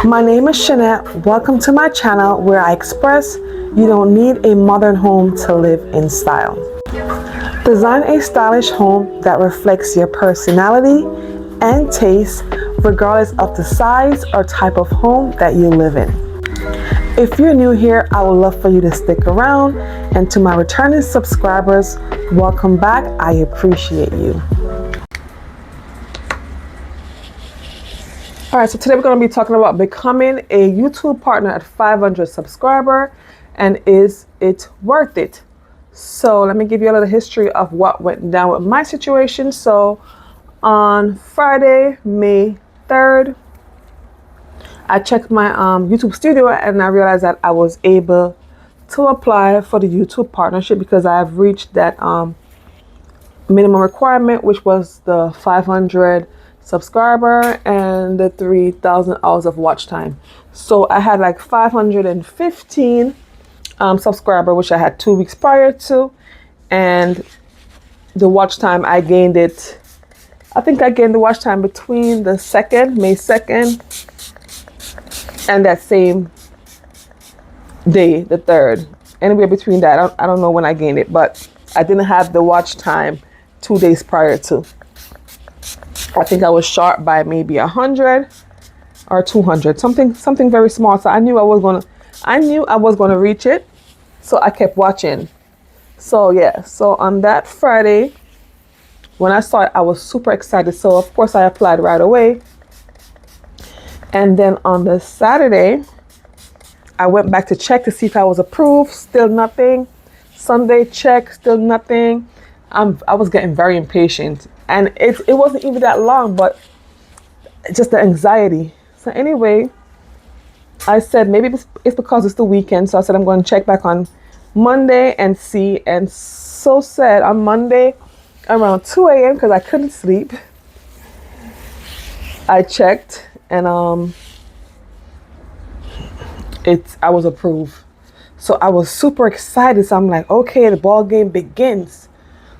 My name is Shanette. Welcome to my channel where I express you don't need a modern home to live in style. Design a stylish home that reflects your personality and taste regardless of the size or type of home that you live in. If you're new here, I would love for you to stick around, and to my returning subscribers, welcome back. I appreciate you. All right, so today we're going to be talking about becoming a YouTube partner at 500 subscriber, and is it worth it? So let me give you a little history of what went down with my situation. So on Friday, May 3rd, I checked my YouTube studio and I realized that I was able to apply for the YouTube partnership because I have reached that minimum requirement, which was the 500 subscriber and the 3,000 hours of watch time. So I had like 515 subscriber, which I had 2 weeks prior to, and the watch time I gained it. I think I gained the watch time between the May 2nd, and that same day, the 3rd. Anywhere between that, I don't know when I gained it, but I didn't have the watch time 2 days prior to. I think I was short by maybe 100 or 200, something very small. So I knew I was gonna reach it. So I kept watching. So yeah, so on that Friday, when I saw it, I was super excited. So of course I applied right away. And then on the Saturday, I went back to check to see if I was approved. Still nothing. Sunday check, still nothing. I was getting very impatient, and it wasn't even that long, but just the anxiety. So anyway, I said maybe it's because it's the weekend. So I said I'm going to check back on Monday and see. And so said on Monday around 2 a.m. because I couldn't sleep, I checked and I was approved. So I was super excited. So I'm like, okay, the ball game begins.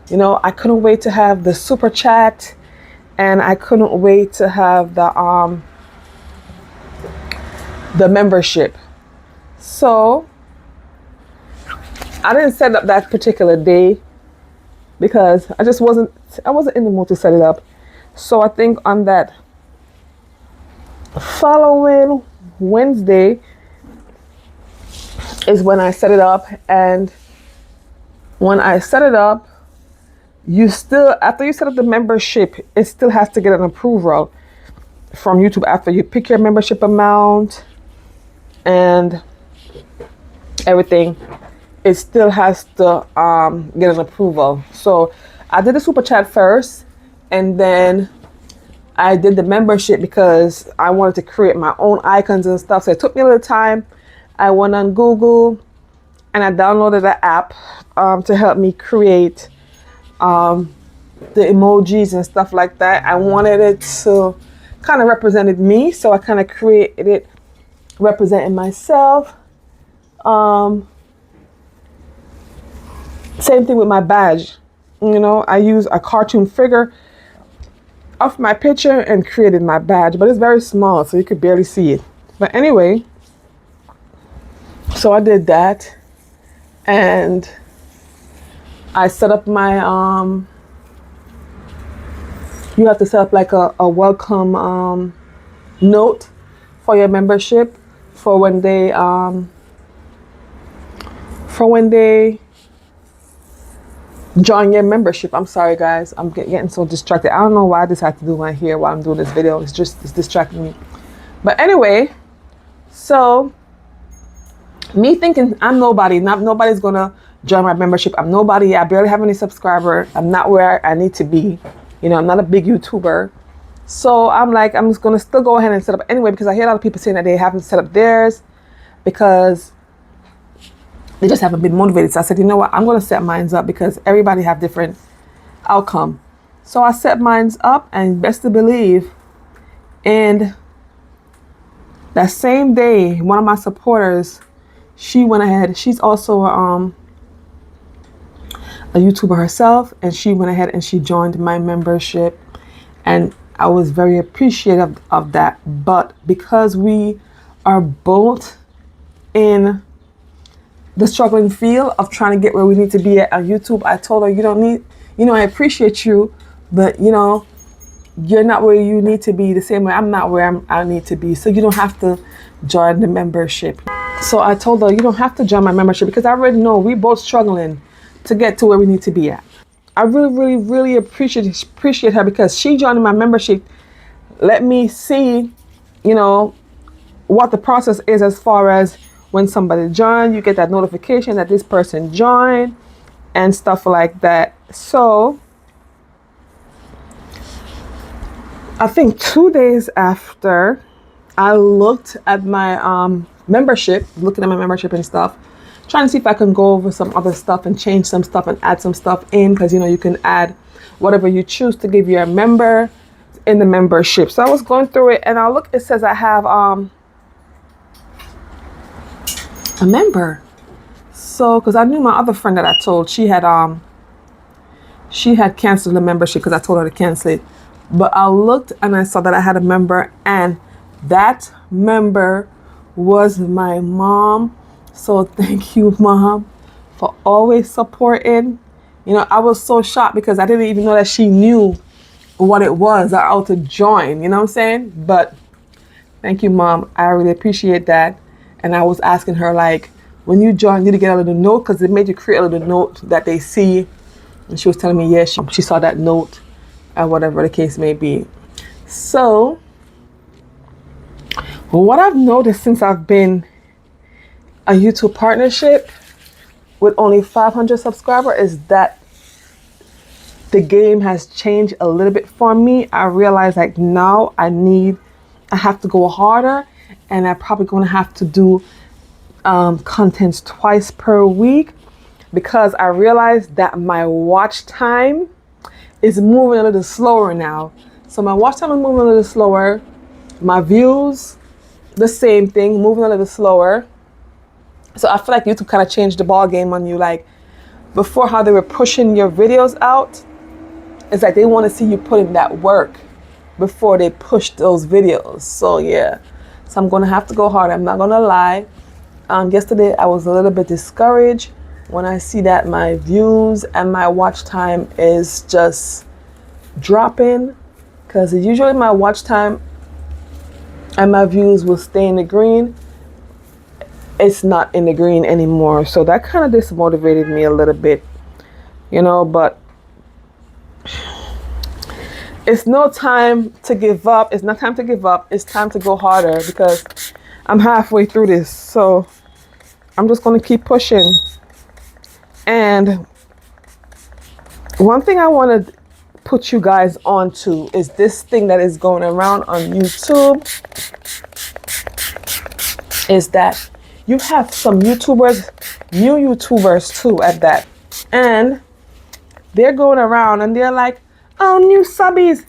You know, I couldn't wait to have the super chat, and I couldn't wait to have the membership. So I didn't set up that particular day because I wasn't in the mood to set it up. So I think on that following Wednesday is when I set it up. And when I set it up, after you set up the membership, it still has to get an approval from YouTube after you pick your membership amount and everything. It still has to get an approval. So I did the super chat first, and then I did the membership because I wanted to create my own icons and stuff. So it took me a little time. I went on Google and I downloaded an app to help me create the emojis and stuff like that. I wanted it to kind of represent me, so I kind of created it representing myself. Same thing with my badge. You know, I use a cartoon figure of my picture and created my badge, but it's very small, so you could barely see it. But anyway, so I did that, and I set up my you have to set up like a welcome note for your membership for when they join your membership. I'm sorry guys, I'm getting so distracted. I don't know why this had to do my hair while I'm doing this video. It's distracting me. But anyway, so me thinking I'm nobody, nobody's gonna join my membership. I'm nobody. I barely have any subscriber. I'm not where I need to be. You know, I'm not a big YouTuber. So I'm like, I'm just gonna still go ahead and set up anyway, because I hear a lot of people saying that they haven't set up theirs because they just haven't been motivated. So I said, you know what, I'm gonna set mine up because everybody have different outcome. So I set mine up, and best to believe, and that same day, one of my supporters, she went ahead. She's also a YouTuber herself, and she went ahead and she joined my membership. And I was very appreciative of that. But because we are both in the struggling field of trying to get where we need to be at on YouTube, I told her, you don't need, I appreciate you, but you're not where you need to be the same way I'm not where I need to be. So you don't have to join the membership. So I told her, you don't have to join my membership because I already know we're both struggling to get to where we need to be at. I really, really, really appreciate her because she joined my membership. Let me see, what the process is as far as when somebody joins, you get that notification that this person joined and stuff like that. So I think 2 days after I looked at my membership, looking at my membership and stuff, trying to see if I can go over some other stuff and change some stuff and add some stuff in, because you can add whatever you choose to give your member in the membership. So I was going through it and I look, it says I have a member. So because I knew my other friend that I told, she had canceled the membership because I told her to cancel it. But I looked and I saw that I had a member, and that member was my mom. So thank you, Mom, for always supporting. I was so shocked because I didn't even know that she knew what it was or how to join, you know what I'm saying? But thank you, Mom. I really appreciate that. And I was asking her, like, when you join, you need to get a little note because it made you create a little note that they see. And she was telling me, yes, she saw that note or whatever the case may be. So what I've noticed since I've been a YouTube partnership with only 500 subscribers is that the game has changed a little bit for me. I realize like now I have to go harder, and I'm probably going to have to do contents twice per week because I realized that my watch time is moving a little slower now. So my watch time is moving a little slower. My views, the same thing, moving a little slower. So I feel like YouTube kind of changed the ball game on you. Like before, how they were pushing your videos out, it's like they want to see you put in that work before they push those videos. So yeah, so I'm going to have to go hard. I'm not going to lie. Yesterday I was a little bit discouraged when I see that my views and my watch time is just dropping, because usually my watch time and my views will stay in the green. It's not in the green anymore. So that kind of dismotivated me a little bit, but it's no time to give up. It's not time to give up. It's time to go harder because I'm halfway through this. So I'm just going to keep pushing. And one thing I want to put you guys onto is this thing that is going around on YouTube, is that you have some YouTubers, new YouTubers too at that. And they're going around and they're like, oh, new subbies.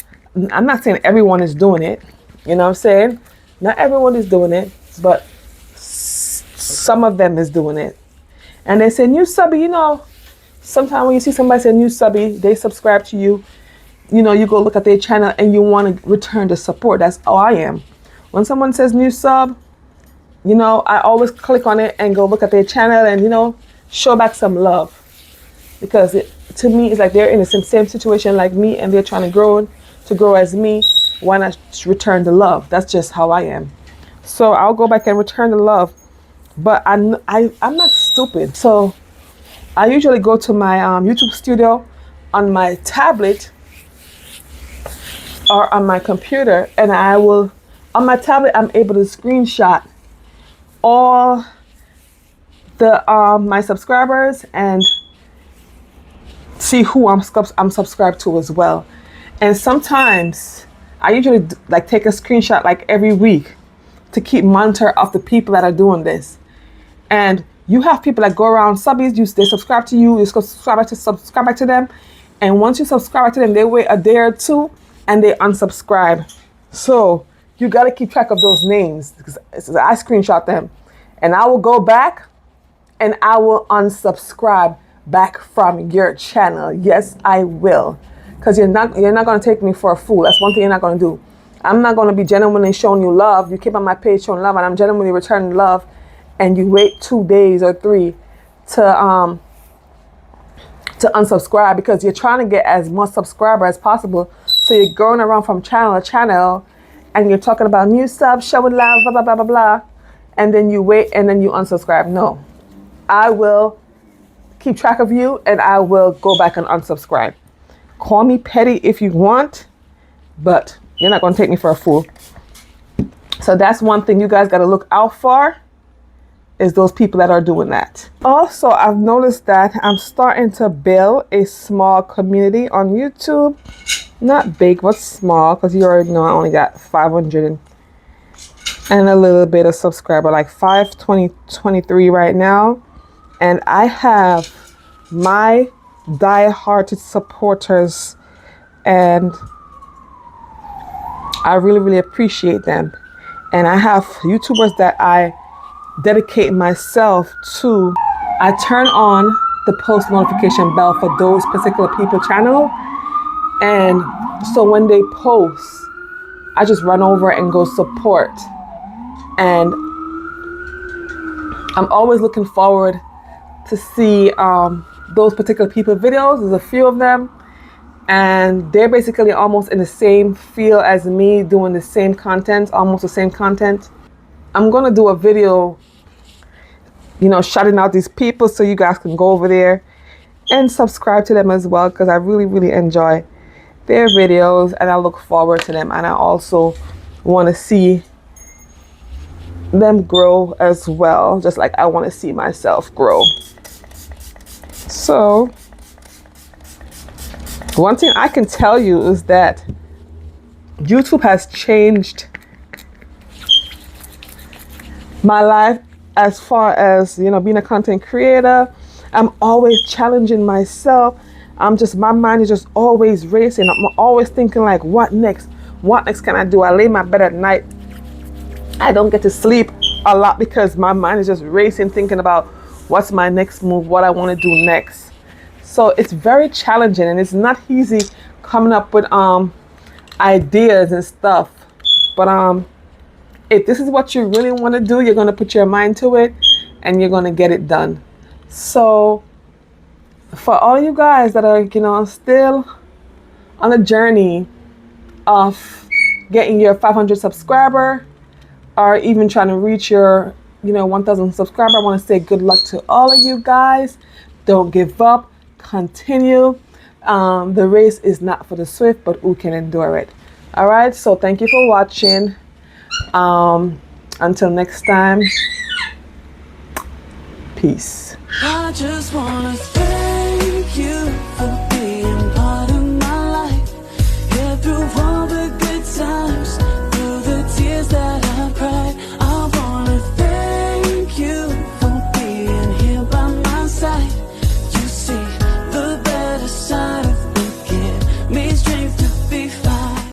I'm not saying everyone is doing it. You know what I'm saying? Not everyone is doing it, but some of them is doing it. And they say, new subby, sometimes when you see somebody say new subby, they subscribe to you, you go look at their channel and you want to return the support. That's how I am. When someone says new sub, I always click on it and go look at their channel and, show back some love. Because to me, it's like they're in the same situation like me and they're trying to grow as me. Why not return the love? That's just how I am. So I'll go back and return the love. But I'm not stupid. So I usually go to my YouTube studio on my tablet or on my computer, and on my tablet, I'm able to screenshot all the my subscribers and see who I'm subscribed to as well. And sometimes I usually take a screenshot like every week to keep monitor of the people that are doing this. And you have people that go around subbies, they subscribe to you, you subscribe back to them. And once you subscribe to them, they wait a day or two and they unsubscribe. So you got to keep track of those names because I screenshot them. And I will go back and I will unsubscribe back from your channel. Yes, I will. because you're not going to take me for a fool. That's one thing you're not going to do. I'm not going to be genuinely showing you love. You keep on my page showing love, and I'm genuinely returning love, and you wait 2 days or 3 to unsubscribe because you're trying to get as much subscriber as possible. So you're going around from channel to channel, and you're talking about new stuff, showing love, blah blah blah blah blah, and then you wait and then you unsubscribe. No, I will keep track of you, and I will go back and unsubscribe. Call me petty if you want, but you're not going to take me for a fool. So that's one thing you guys got to look out for, is those people that are doing that. Also, I've noticed that I'm starting to build a small community on YouTube. Not big, but small, because you already know I only got 500 and a little bit of subscriber, like 523 right now. And I have my die-hearted supporters, and I really, really appreciate them. And I have YouTubers that I dedicate myself to. I turn on the post notification bell for those particular people channel, and so when they post, I just run over and go support. And I'm always looking forward to see those particular people videos. There's a few of them, and they're basically almost in the same field as me, doing the same content, almost the same content. I'm gonna do a video, shouting out these people, so you guys can go over there and subscribe to them as well, because I really, really enjoy their videos and I look forward to them, and I also want to see them grow as well, just like I want to see myself grow. So one thing I can tell you is that YouTube has changed my life as far as, being a content creator. I'm always challenging myself. My mind is just always racing. I'm always thinking like, what next? What next can I do? I lay in my bed at night. I don't get to sleep a lot because my mind is just racing, thinking about what's my next move, what I want to do next. So it's very challenging, and it's not easy coming up with ideas and stuff. But if this is what you really want to do, you're going to put your mind to it and you're going to get it done. So for all you guys that are, still on a journey of getting your 500 subscriber, or even trying to reach your, 1,000 subscriber, I want to say good luck to all of you guys. Don't give up. Continue. The race is not for the swift, but who can endure it. All right. So thank you for watching. Until next time. Peace. I just wanna